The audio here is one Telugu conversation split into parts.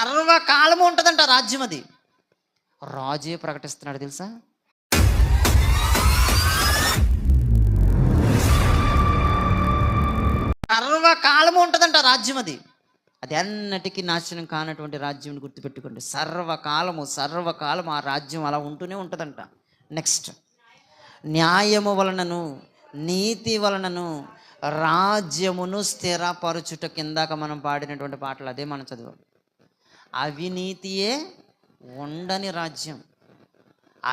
సర్వకాలము ఉంటుందంట రాజ్యం. అది రాజే ప్రకటిస్తున్నాడు తెలుసా. సర్వకాలము ఉంటుందంట రాజ్యం. అది అది అన్నటికీ నాశనం కానటువంటి రాజ్యం గుర్తుపెట్టుకోండి. సర్వకాలము ఆ రాజ్యం అలా ఉంటూనే ఉంటుందంట. నెక్స్ట్, న్యాయము వలనను నీతి వలనను రాజ్యమును స్థిరపరచుట. కిందాక మనం పాడినటువంటి పాటలు అదే మనం చదివాం. అవినీతియే ఉండని రాజ్యం,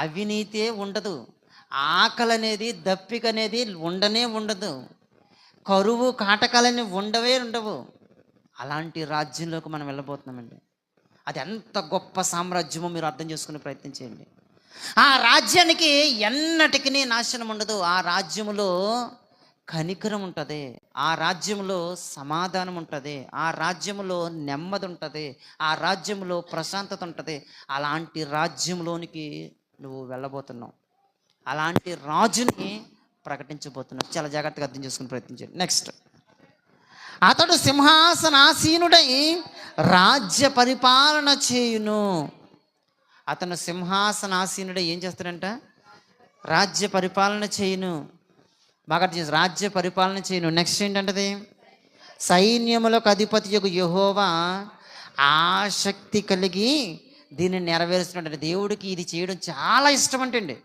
అవినీతియే ఉండదు. ఆకలి అనేది, దప్పిక అనేది ఉండనే ఉండదు. కరువు కాటకాలని ఉండవు. అలాంటి రాజ్యంలోకి మనం వెళ్ళబోతున్నామండి. అది ఎంత గొప్ప సామ్రాజ్యమో మీరు అర్థం చేసుకునే ప్రయత్నం చేయండి. ఆ రాజ్యానికి ఎన్నటికీ నాశనం ఉండదు. ఆ రాజ్యములో కనికరం ఉంటుంది, ఆ రాజ్యంలో సమాధానం ఉంటుంది, ఆ రాజ్యంలో నెమ్మది ఉంటుంది, ఆ రాజ్యంలో ప్రశాంతత ఉంటుంది. అలాంటి రాజ్యంలోనికి నువ్వు వెళ్ళబోతున్నావు. అలాంటి రాజుని ప్రకటించబోతున్నావు. చాలా జాగ్రత్తగా అర్థం చేసుకుని ప్రయత్నించండి. నెక్స్ట్, అతడు సింహాసనాసీనుడై రాజ్య పరిపాలన చేయును. అతను సింహాసనాసీనుడై ఏం చేస్తాడంట? రాజ్య పరిపాలన చేయును. బాగా రాజ్య పరిపాలన చేయును. నెక్స్ట్ ఏంటంటది? సైన్యములకు అధిపతియగు యెహోవా ఆసక్తి కలిగి దీన్ని నెరవేరుస్తున్నాడు. దేవుడికి ఇది చేయడం చాలా ఇష్టం అంటండి.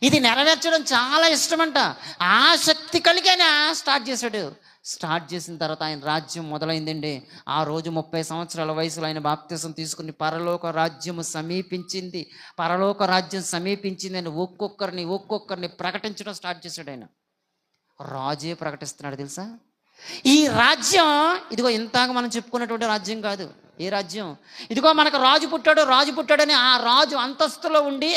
ఇది నెరవేర్చడం చాలా ఇష్టమంట. ఆసక్తి కలిగి ఆయన స్టార్ట్ చేసిన తర్వాత ఆయన రాజ్యం మొదలైందండి. ఆ రోజు 30 సంవత్సరాల వయసులో ఆయన బాప్తిసం తీసుకుని పరలోక రాజ్యము సమీపించింది. పరలోక రాజ్యం సమీపించింది అని ఒక్కొక్కరిని ప్రకటించడం స్టార్ట్ చేశాడు ఆయన. రాజే ప్రకటిస్తున్నాడు తెలుసా. ఈ రాజ్యం ఇదిగో ఇంతగా మనం చెప్పుకున్నటువంటి రాజ్యం కాదు. ఏ రాజ్యం? ఇదిగో మనకు రాజు పుట్టాడని ఆ రాజు అంతస్తులో ఉండి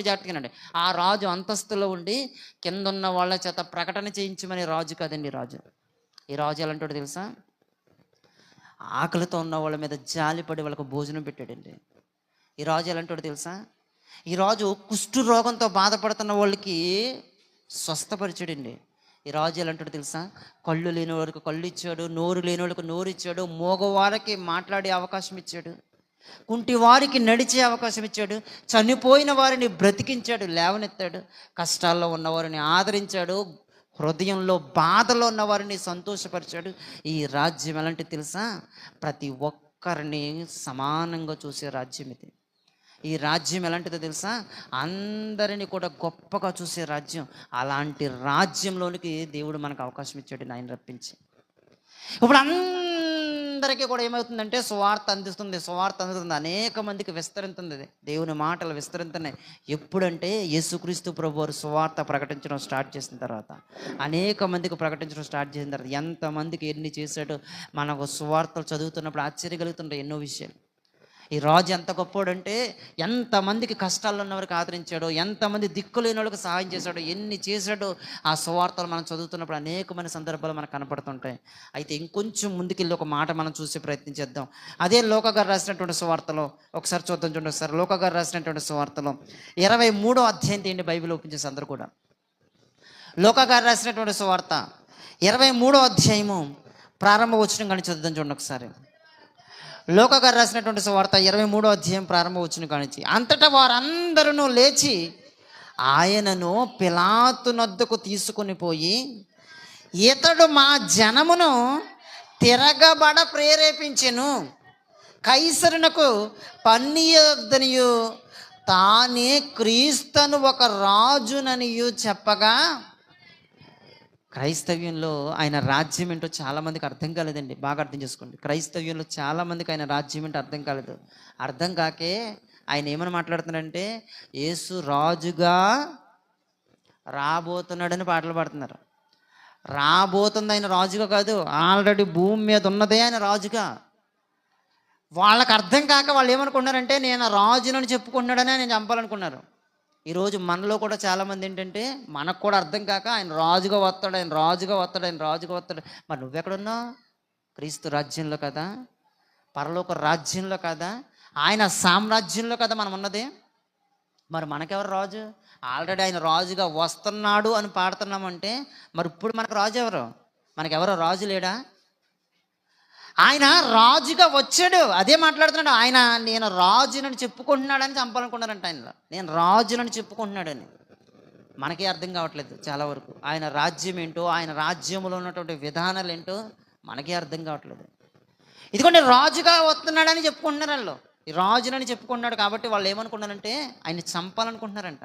జాగ్రత్తగానండి, ఆ రాజు అంతస్తులో ఉండి కింద ఉన్న వాళ్ళ చేత ప్రకటన చేయించమని రాజు కాదండి. ఈ రాజు ఎలాంటోడు తెలుసా? ఆకలితో ఉన్న వాళ్ళ మీద జాలిపడి వాళ్ళకు భోజనం పెట్టాడండి. ఈ రాజు ఎలాంటోడు తెలుసా? ఈ రాజు కుష్టు రోగంతో బాధపడుతున్న వాళ్ళకి స్వస్థపరిచాడండి. ఈ రాజు ఎలాంటాడు తెలుసా? కళ్ళు లేని వారికి కళ్ళు ఇచ్చాడు, నోరు లేని వాళ్ళకి నోరు ఇచ్చాడు, మోగవారికి మాట్లాడే అవకాశం ఇచ్చాడు, కుంటి వారికి నడిచే అవకాశం ఇచ్చాడు, చనిపోయిన వారిని బ్రతికించాడు, లేవనెత్తాడు, కష్టాల్లో ఉన్నవారిని ఆదరించాడు, హృదయంలో బాధలో ఉన్న వారిని సంతోషపరిచాడు. ఈ రాజ్యం ఎలాంటి తెలుసా? ప్రతి ఒక్కరిని సమానంగా చూసే రాజ్యం ఇది. ఈ రాజ్యం ఎలాంటిదో తెలుసా? అందరినీ కూడా గొప్పగా చూసే రాజ్యం. అలాంటి రాజ్యంలోనికి దేవుడు మనకు అవకాశం ఇచ్చాడు ఆయన రప్పించి. ఇప్పుడు అందరికీ కూడా ఏమవుతుందంటే సువార్త అందుతుంది, అనేక మందికి విస్తరింతుంది, దేవుని మాటలు విస్తరింతున్నాయి. ఎప్పుడంటే యేసుక్రీస్తు ప్రభు వారు సువార్త ప్రకటించడం స్టార్ట్ చేసిన తర్వాత, అనేక మందికి ప్రకటించడం స్టార్ట్ చేసిన తర్వాత ఎంతమందికి ఎన్ని చేశాడో మనకు సువార్తలు చదువుతున్నప్పుడు ఆశ్చర్య కలుగుతుంటాయి ఎన్నో విషయాలు. ఈ రాజు ఎంత గొప్పోడంటే ఎంతమందికి కష్టాల్లో ఉన్నవారికి ఆదరించాడో, ఎంతమంది దిక్కులేని వాళ్ళకి సహాయం చేశాడో, ఎన్ని చేశాడో ఆ సువార్తలు మనం చదువుతున్నప్పుడు అనేకమైన సందర్భాలు మనకు కనపడుతుంటాయి. అయితే ఇంకొంచెం ముందుకెళ్ళి ఒక మాట మనం చూసే ప్రయత్నం చేద్దాం. అదే లోకా గారు రాసినటువంటి సువార్తలో ఒకసారి చూద్దాం. చూడండి ఒకసారి లోకా గారు రాసినటువంటి సువార్తలో 23వ అధ్యాయం తీయండి. బైబిల్ ఓపెన్ చేసి అందరూ కూడా లోకా గారు రాసినటువంటి సువార్త 23వ అధ్యాయము ప్రారంభ వచనం కానీ చదువుదాం. చూడండి ఒకసారి. లోకా గారు రాసినటువంటి సువార్త 23వ అధ్యాయం ప్రారంభ వచనం కానించి, అంతటా వారందరూ లేచి ఆయనను పిలాతు నొద్దకు తీసుకుని పోయి, ఇతడు మా జనమును తిరగబడ ప్రేరేపించెను, కైసరునకు పన్నియొద్దనియు తానే క్రీస్తును ఒక రాజుననియు చెప్పగా. క్రైస్తవ్యంలో ఆయన రాజ్యం ఏంటో చాలామందికి అర్థం కాలేదండి. బాగా అర్థం చేసుకోండి. క్రైస్తవ్యంలో చాలామందికి ఆయన రాజ్యం ఏంటో అర్థం కాలేదు. అర్థం కాకే ఆయన ఏమని మాట్లాడుతున్నాడంటే యేసు రాజుగా రాబోతున్నాడని పాటలు పాడుతున్నారు. రాబోతుంది ఆయన రాజుగా కాదు, ఆల్రెడీ భూమి మీద ఉన్నదే ఆయన రాజుగా. వాళ్ళకి అర్థం కాక వాళ్ళు ఏమనుకున్నారంటే నేను రాజునని చెప్పుకుంటున్నాడని ఆయన చంపాలనుకున్నారు. ఈరోజు మనలో కూడా చాలామంది ఏంటంటే మనకు కూడా అర్థం కాక ఆయన రాజుగా వస్తాడు. మరి నువ్వెక్కడున్నావు? క్రీస్తు రాజ్యంలో కదా, పరలోక రాజ్యంలో కదా, ఆయన సామ్రాజ్యంలో కదా మనం ఉన్నది. మరి మనకెవరు రాజు? ఆల్రెడీ ఆయన రాజుగా వస్తున్నాడు అని పాడుతున్నామంటే మరి ఇప్పుడు మనకు రాజు ఎవరు? మనకెవరో రాజు లేడా? ఆయన రాజుగా వచ్చాడు, అదే మాట్లాడుతున్నాడు. ఆయన నేను రాజునని చెప్పుకుంటున్నాడని చంపాలనుకున్నారంట ఆయనలో. నేను రాజునని చెప్పుకుంటున్నాడని. మనకే అర్థం కావట్లేదు చాలా వరకు. ఆయన రాజ్యం ఏంటో, ఆయన రాజ్యంలో ఉన్నటువంటి విధానాలు ఏంటో మనకే అర్థం కావట్లేదు. ఇదిగోండి రాజుగా వస్తున్నాడని చెప్పుకుంటున్నారు వాళ్ళు. ఈ రాజునని చెప్పుకుంటున్నాడు కాబట్టి వాళ్ళు ఏమనుకున్నారంటే ఆయన చంపాలనుకుంటున్నారంట.